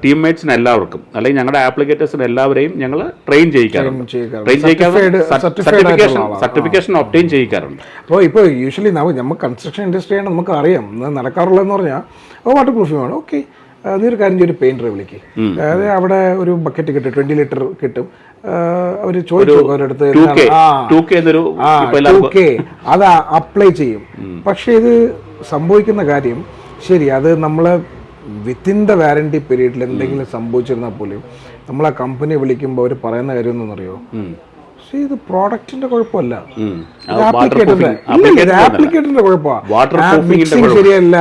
ടീംമേറ്റ്സിന് എല്ലാവർക്കും അല്ലെങ്കിൽ ഞങ്ങളുടെ ആപ്ലിക്കേറ്റേഴ്സിന് എല്ലാവരെയും ഞങ്ങൾ ട്രെയിൻ ചെയ്യിക്കാറുണ്ട്. സർട്ടിഫിക്കേഷൻ ഒബ്റ്റെയിൻ ചെയ്യിക്കാറുണ്ട്. അപ്പോൾ ഇപ്പോൾ യൂഷ്വലി നമ്മൾ കൺസ്ട്രക്ഷൻ ഇൻഡസ്ട്രിയാണ് നമുക്ക് അറിയാം നടക്കാറുള്ളതെന്ന് പറഞ്ഞാൽ വാട്ടർ പ്രൂഫിംഗ് ആണ്. ഓക്കെ, നീ ഒരു കാര്യം ഒരു പെയിന്ററെ വിളിക്കും, അതായത് അവിടെ ഒരു ബക്കറ്റ് കിട്ടും, 20 ലിറ്റർ കിട്ടും. അവർ ചോദിച്ചു അവരടുത്ത് അത് അപ്ലൈ ചെയ്യും. പക്ഷെ ഇത് സംഭവിക്കുന്ന കാര്യം ശരി, അത് നമ്മൾ വിത്തിൻ ദ വാറണ്ടി പീരീഡിൽ എന്തെങ്കിലും സംഭവിച്ചിരുന്നാൽ പോലും നമ്മൾ ആ കമ്പനി വിളിക്കുമ്പോൾ അവർ പറയുന്ന കാര്യം എന്താണെന്നറിയോ, പക്ഷേ ഇത് പ്രോഡക്റ്റിന്റെ കുഴപ്പമില്ല, ആപ്ലിക്കേറ്ററിന്റെ കുഴപ്പമാണ്, മിക്സിംഗ് ശരിയല്ല,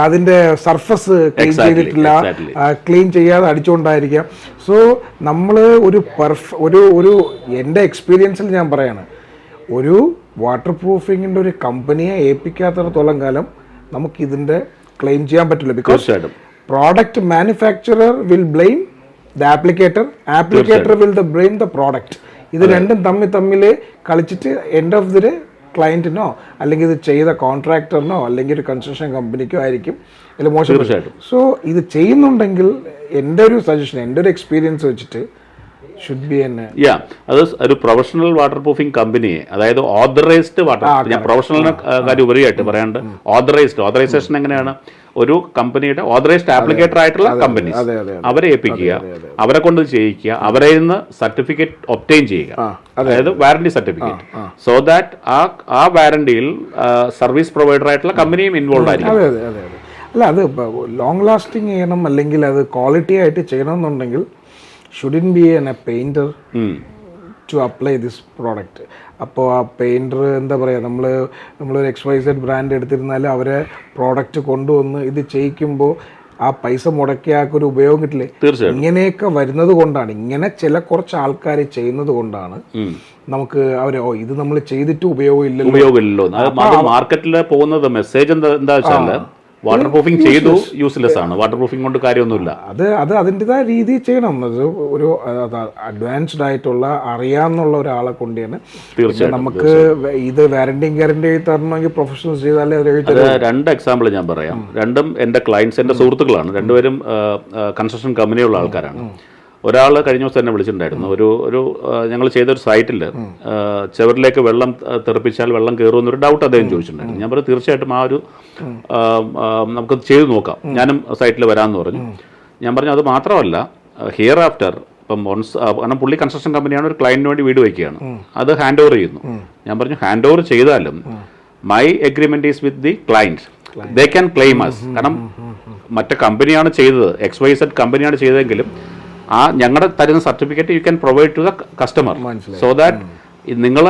അതിന്റെ സർഫസ് ക്ലീൻ ചെയ്തിട്ടില്ല, ക്ലീൻ ചെയ്യാതെ അടിച്ചുകൊണ്ടായിരിക്കാം. സോ നമ്മൾ ഒരു എൻ്റെ എക്സ്പീരിയൻസിൽ ഞാൻ പറയാണ്, ഒരു വാട്ടർ പ്രൂഫിങ്ങിന്റെ ഒരു കമ്പനിയെ ഏൽപ്പിക്കാത്തിടത്തോളം കാലം നമുക്കിതിന്റെ ക്ലെയിം ചെയ്യാൻ പറ്റില്ല. Because product manufacturer will blame the applicator will blame the product. ഇത് രണ്ടും തമ്മിൽ കളിച്ചിട്ട് എൻഡ് ഓഫ് ദി ഡേ ക്ലയന്റിനോ അല്ലെങ്കിൽ ഇത് ചെയ്ത കോൺട്രാക്ടറിനോ അല്ലെങ്കിൽ ഒരു കൺസ്ട്രക്ഷൻ കമ്പനിക്കോ ആയിരിക്കും ഇതിൽ മോശം. സോ ഇത് ചെയ്യുന്നുണ്ടെങ്കിൽ എൻ്റെ ഒരു സജഷൻ, എൻ്റെ ഒരു എക്സ്പീരിയൻസ് വെച്ചിട്ട് ഷുഡ് ബി അത് ഒരു പ്രൊഫഷണൽ വാട്ടർ പ്രൂഫിംഗ് കമ്പനിയെ, അതായത് ഓതറൈസ്ഡ് വാട്ടർ, ഞാൻ പ്രൊഫഷണലിന്റെ കാര്യം ഉപരിയായിട്ട് പറയാണ്ട് ഓതറൈസേഷൻ എങ്ങനെയാണ്, ഒരു കമ്പനിയുടെ ഓതറൈസ്ഡ് ആപ്ലിക്കേറ്റർ ആയിട്ടുള്ള കമ്പനി അവരെ ഏൽപ്പിക്കുക, അവരെ കൊണ്ട് ചെയ്യിക്കുക, അവരെ നിന്ന് സർട്ടിഫിക്കറ്റ് ഒബ്റ്റെയിൻ ചെയ്യുക, അതായത് വാറണ്ടി സർട്ടിഫിക്കറ്റ്. സോ ദാറ്റ് ആ വാറണ്ടിയിൽ സർവീസ് പ്രൊവൈഡർ ആയിട്ടുള്ള കമ്പനിയും ഇൻവോൾവ് ആയിരിക്കും. അല്ല, അത് ലോങ് ലാസ്റ്റിംഗ് ചെയ്യണം അല്ലെങ്കിൽ അത് ക്വാളിറ്റി ആയിട്ട് ചെയ്യണമെന്നുണ്ടെങ്കിൽ shouldn't be a painter to apply this product. അപ്പോൾ ആ പെയിൻറ്റർ എന്താ പറയുക, നമ്മളൊരു XYZ ബ്രാൻഡ് എടുത്തിരുന്നാൽ അവരെ പ്രോഡക്റ്റ് കൊണ്ടുവന്ന് ഇത് ചെയ്യിക്കുമ്പോൾ ആ പൈസ മുടക്കിയാക്കൊരു ഉപയോഗം കിട്ടില്ലേ. ഇങ്ങനെയൊക്കെ വരുന്നത് കൊണ്ടാണ്, ഇങ്ങനെ കുറച്ച് ആൾക്കാർ ചെയ്യുന്നത് കൊണ്ടാണ് നമുക്ക് ഇത് നമ്മൾ ചെയ്തിട്ട് ഉപയോഗമില്ലല്ലോ. മാർക്കറ്റിൽ പോകുന്നത് മെസ്സേജ് എന്താ വെച്ചാൽ വാട്ടർ പ്രൂഫിംഗ് ചെയ്തു യൂസ്ലെസ് ആണ്, വാട്ടർ പ്രൂഫിംഗ് കൊണ്ട് കാര്യമൊന്നുമില്ല. അത് അതിൻ്റെതായ രീതിയിൽ ചെയ്യണം. അത് ഒരു അഡ്വാൻസ്ഡ് ആയിട്ടുള്ള അറിയാവുന്ന ഒരാളെ കൊണ്ട് തന്നെ തീർച്ചയായും നമുക്ക് ഇത് വാറണ്ടിയും ഗ്യാരണ്ടി തരണമെങ്കിൽ പ്രൊഫഷണൽസ് ചെയ്താലേ അത്. രണ്ട് എക്സാമ്പിൾ ഞാൻ പറയാം. രണ്ടും എൻ്റെ ക്ലയൻറ്റ്സ്, എൻ്റെ സുഹൃത്തുക്കളാണ്. രണ്ടുപേരും കൺസ്ട്രക്ഷൻ കമ്പനിയുള്ള ആൾക്കാരാണ്. ഒരാൾ കഴിഞ്ഞ ദിവസം തന്നെ വിളിച്ചിട്ടുണ്ടായിരുന്നു. ഒരു ഞങ്ങൾ ചെയ്തൊരു സൈറ്റിൽ ചുവരിലേക്ക് വെള്ളം തെറിപ്പിച്ചാൽ വെള്ളം കയറുമെന്നൊരു ഡൗട്ട് അദ്ദേഹം ചോദിച്ചിട്ടുണ്ടായിരുന്നു. ഞാൻ പറഞ്ഞു തീർച്ചയായിട്ടും നമുക്കത് ചെയ്തു നോക്കാം, ഞാനും സൈറ്റിൽ വരാമെന്ന് പറഞ്ഞു. ഞാൻ പറഞ്ഞു അത് മാത്രമല്ല, ഹിയർ ആഫ്റ്റർ ഇപ്പം കാരണം പുള്ളി കൺസ്ട്രക്ഷൻ കമ്പനിയാണ്, ഒരു ക്ലയന്റിന് വേണ്ടി വീട് വയ്ക്കുകയാണ്, അത് ഹാൻഡ് ഓവർ ചെയ്യുന്നു. ഞാൻ പറഞ്ഞു ഹാൻഡ് ഓവർ ചെയ്താലും my agreement is with the client, they can claim us. കാരണം മറ്റേ കമ്പനിയാണ് ചെയ്തത്, XYZ കമ്പനിയാണ് ചെയ്തതെങ്കിലും ഞങ്ങളുടെ തരുന്ന certificate you can provide to the customer. So that നിങ്ങൾ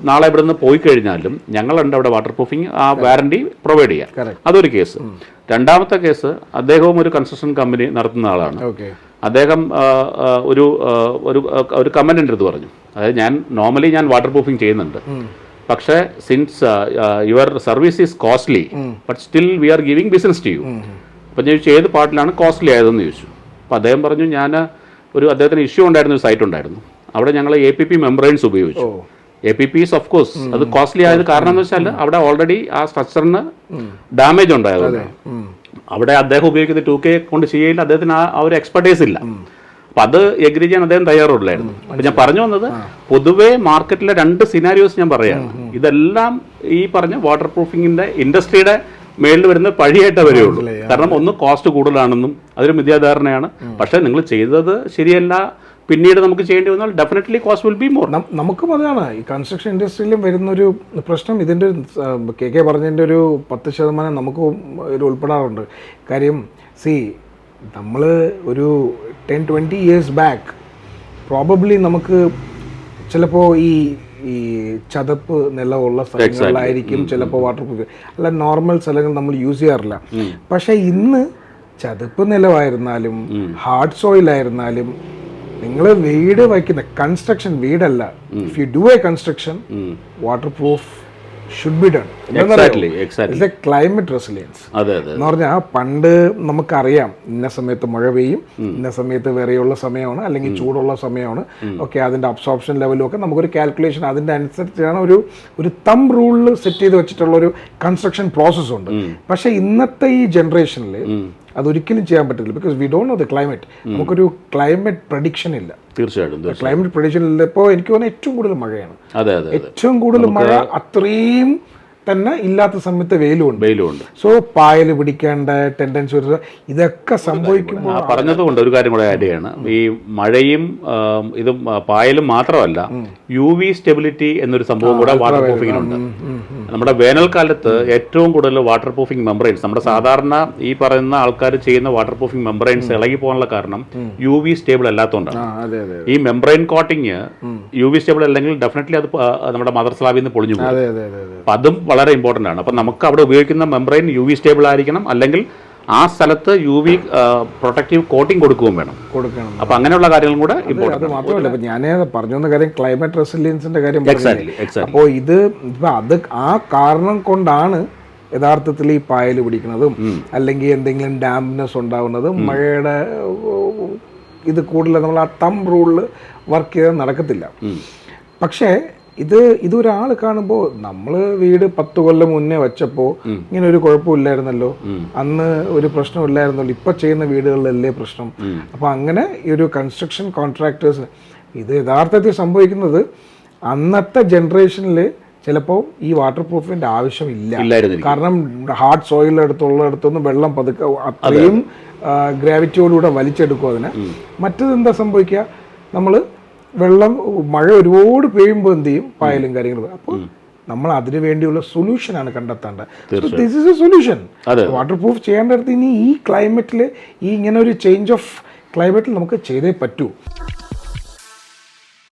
നാളെ ഇവിടെ നിന്ന് പോയി കഴിഞ്ഞാലും ഞങ്ങളുണ്ട് അവിടെ വാട്ടർ പ്രൂഫിംഗ് ആ വാറണ്ടി പ്രൊവൈഡ് ചെയ്യാം. അതൊരു കേസ്. രണ്ടാമത്തെ കേസ്, അദ്ദേഹവും ഒരു കൺസ്ട്രക്ഷൻ കമ്പനി നടത്തുന്ന ആളാണ്. അദ്ദേഹം ഒരു കമന്റ് എൻ്റെ അടുത്ത് പറഞ്ഞു, അതായത് നോർമലി ഞാൻ വാട്ടർ പ്രൂഫിംഗ് ചെയ്യുന്നുണ്ട്, പക്ഷേ since your service is costly but still we are giving business to you. അപ്പം ഞാൻ ചോദിച്ചു ഏത് പാർട്ടിലാണ് കോസ്റ്റ്ലി ആയതെന്ന് ചോദിച്ചു. അപ്പോൾ അദ്ദേഹം പറഞ്ഞു അദ്ദേഹത്തിന് ഇഷ്യൂ ഉണ്ടായിരുന്ന ഒരു സൈറ്റ് ഉണ്ടായിരുന്നു, അവിടെ ഞങ്ങൾ APP മെംബ്രെയിൻസ് ഉപയോഗിച്ചു. APPs ഓഫ് കോഴ്സ് അത് കോസ്റ്റ്ലി ആയത് കാരണം എന്ന് വെച്ചാൽ അവിടെ ഓൾറെഡി ആ സ്ട്രക്ചറിന് ഡാമേജ് ഉണ്ടായത്. അവിടെ അദ്ദേഹം ഉപയോഗിക്കുന്ന 2K കൊണ്ട് ചെയ്യയില്ല, അദ്ദേഹത്തിന് ആ ഒരു എക്സ്പെർട്ടൈസ് ഇല്ല. അപ്പം അത് എഗ്രി ചെയ്യാൻ അദ്ദേഹം തയ്യാറുള്ളായിരുന്നു. അപ്പം ഞാൻ പറഞ്ഞു വന്നത്, പൊതുവേ മാർക്കറ്റിലെ രണ്ട് സിനാരിയോസ് ഞാൻ പറയുകയാണ്. ഇതെല്ലാം ഈ പറഞ്ഞ വാട്ടർ പ്രൂഫിങ്ങിന്റെ ഇൻഡസ്ട്രിയുടെ മേളിൽ വരുന്ന പഴിയായിട്ടേ വരികയുള്ളൂ. കാരണം ഒന്ന് കോസ്റ്റ് കൂടുതലാണെന്നും അതൊരു മിഥ്യാധാരണയാണ്. പക്ഷേ നിങ്ങൾ ചെയ്തത് ശരിയല്ല, പിന്നീട് നമുക്ക് ചെയ്യേണ്ടി വന്നാൽ definitely cost will be more. നമുക്കും അതാണ് ഈ കൺസ്ട്രക്ഷൻ ഇൻഡസ്ട്രിയിലും വരുന്നൊരു പ്രശ്നം. ഇതിൻ്റെ KK പറഞ്ഞതിൻ്റെ ഒരു 10% നമുക്ക് ഒരു ഉൾപ്പെടാറുണ്ട്. കാര്യം നമ്മൾ ഒരു 10-20 ഇയേഴ്സ് ബാക്ക് പ്രോബബ്ലി നമുക്ക് ചിലപ്പോൾ ഈ ചതുപ്പ് നിലമുള്ള സ്ഥലങ്ങളിലായിരിക്കും ചിലപ്പോൾ വാട്ടർ പ്രൂഫ്, അല്ല നോർമൽ സ്ഥലങ്ങൾ നമ്മൾ യൂസ് ചെയ്യാറില്ല. പക്ഷേ ഇന്ന് ചതുപ്പ് നിലമായിരുന്നാലും ഹാർഡ് സോയിൽ ആയിരുന്നാലും നിങ്ങൾ വീട് വയ്ക്കുന്ന കൺസ്ട്രക്ഷൻ, വീടല്ല, if you do a construction waterproof should be done. Climate resilience എന്ന് പറഞ്ഞാൽ പണ്ട് നമുക്കറിയാം ഇന്ന സമയത്ത് മഴ പെയ്യും, ഇന്ന സമയത്ത് വിറയുള്ള സമയമാണ് അല്ലെങ്കിൽ ചൂടുള്ള സമയമാണ്, ഓക്കെ, അതിന്റെ അബ്സോർപ്ഷൻ ലെവലും ഒക്കെ നമുക്കൊരു കാൽക്കുലേഷൻ അതിന്റെ അനുസരിച്ചാണ് ഒരു തമ്പ് റൂളിൽ സെറ്റ് ചെയ്ത് വെച്ചിട്ടുള്ള ഒരു കൺസ്ട്രക്ഷൻ പ്രോസസ് ഉണ്ട്. പക്ഷെ ഇന്നത്തെ ഈ ജനറേഷനിൽ അതൊരിക്കലും ചെയ്യാൻ പറ്റില്ല. Because we don't know the climate. നമുക്കൊരു ക്ലൈമറ്റ് പ്രഡിക്ഷൻ ഇല്ല. തീർച്ചയായിട്ടും ക്ലൈമറ്റ് പ്രഡിക്ഷൻ ഇല്ല. ഇപ്പോൾ എനിക്ക് തോന്നുന്നത് ഏറ്റവും കൂടുതൽ മഴയാണ്, ഏറ്റവും കൂടുതൽ മഴ, അത്രയും തന്നെ ഇല്ലാത്ത സമയത്ത് വെയിലുമുണ്ട്. സോ പായൽ പിടിക്കേണ്ട ടെൻഡൻസി ഇതൊക്കെ സംഭവിക്കുമ്പോൾ പറഞ്ഞതുകൊണ്ട് ഒരു കാര്യം കൂടെ ആഡ് ചെയ്യാണ്. ഈ മഴയും ഇതും പായലും മാത്രമല്ല, UV സ്റ്റെബിലിറ്റി എന്നൊരു സംഭവം കൂടെ വാട്ടർ പ്രൂഫിങ്ങിനുണ്ട്. നമ്മുടെ വേനൽക്കാലത്ത് ഏറ്റവും കൂടുതൽ വാട്ടർ പ്രൂഫിംഗ് മെമ്പറൈൻസ്, നമ്മുടെ സാധാരണ ഈ പറയുന്ന ആൾക്കാർ ചെയ്യുന്ന വാട്ടർ പ്രൂഫിംഗ് മെമ്പറൈൻസ് ഇളകി പോകാനുള്ള കാരണം UV സ്റ്റേബിൾ അല്ലാത്തതുകൊണ്ടാണ്. ഈ മെമ്പറൈൻ കോട്ടിങ് UV സ്റ്റേബിൾ അല്ലെങ്കിൽ ഡെഫിനറ്റ്ലി അത് നമ്മുടെ മദർ സ്ലാബിൽ നിന്ന് പൊളിഞ്ഞു പോകും. അപ്പൊ അതും വളരെ ഇമ്പോർട്ടൻ്റ് ആണ്. അപ്പം നമുക്ക് അവിടെ ഉപയോഗിക്കുന്ന മെംബ്രെയിൻ UV സ്റ്റേബിൾ ആയിരിക്കണം, അല്ലെങ്കിൽ ആ സ്ഥലത്ത് UV പ്രൊട്ടക്റ്റീവ് കോട്ടിംഗ് കൊടുക്കുകയും വേണം. അപ്പം അങ്ങനെയുള്ള കാര്യങ്ങളും കൂടെ ഇമ്പോർട്ടൻ്റ്. അത് മാത്രമല്ല, ഇപ്പം ഞാൻ പറഞ്ഞു വന്ന കാര്യം ക്ലൈമറ്റ് റെസിലിയൻസിന്റെ കാര്യം. അപ്പോൾ അത് ആ കാരണം കൊണ്ടാണ് യഥാർത്ഥത്തിൽ ഈ പായൽ പിടിക്കുന്നതും അല്ലെങ്കിൽ എന്തെങ്കിലും ഡാംപ്നെസ് ഉണ്ടാവുന്നതും മഴയുടെ ഇത് കൂടുതൽ നമ്മൾ ആ തമ്പ് റൂളിൽ വർക്ക് ചെയ്താൽ നടക്കത്തില്ല. പക്ഷേ ഇതൊരാൾ കാണുമ്പോൾ നമ്മൾ വീട് 10 കൊല്ലം മുന്നേ വെച്ചപ്പോൾ ഇങ്ങനെ ഒരു കുഴപ്പമില്ലായിരുന്നല്ലോ, അന്ന് ഒരു പ്രശ്നമില്ലായിരുന്നല്ലോ, ഇപ്പൊ ചെയ്യുന്ന വീടുകളിലല്ലേ പ്രശ്നം. അപ്പൊ അങ്ങനെ ഈ ഒരു കൺസ്ട്രക്ഷൻ കോൺട്രാക്ടേഴ്സ് ഇത് യഥാർത്ഥത്തിൽ സംഭവിക്കുന്നത് അന്നത്തെ ജനറേഷനിൽ ചിലപ്പോൾ ഈ വാട്ടർ പ്രൂഫിന്റെ ആവശ്യമില്ല. കാരണം ഹാർഡ് സോയിൽ അടുത്തുള്ളടത്തൊന്നും വെള്ളം പതുക്കെ അത്രയും ഗ്രാവിറ്റിയോടുകൂടെ വലിച്ചെടുക്കും അതിനെ. മറ്റത് എന്താ സംഭവിക്കുക, നമ്മൾ മഴ ഒരുപാട് പെയ്യുമ്പോൾ എന്ത് ചെയ്യും, പായലും കാര്യങ്ങളും. അപ്പോൾ നമ്മൾ അതിനു വേണ്ടിയുള്ള സൊല്യൂഷനാണ് കണ്ടെത്തേണ്ടത്. This is a solution. Waterproof ചെയ്യേണ്ടടുത്ത് ഇനി ഈ ക്ലൈമറ്റിൽ ഈ ഇങ്ങനെ ഒരു ചേഞ്ച് ഓഫ് ക്ലൈമറ്റിൽ നമുക്ക് ചെയ്തേ പറ്റൂ.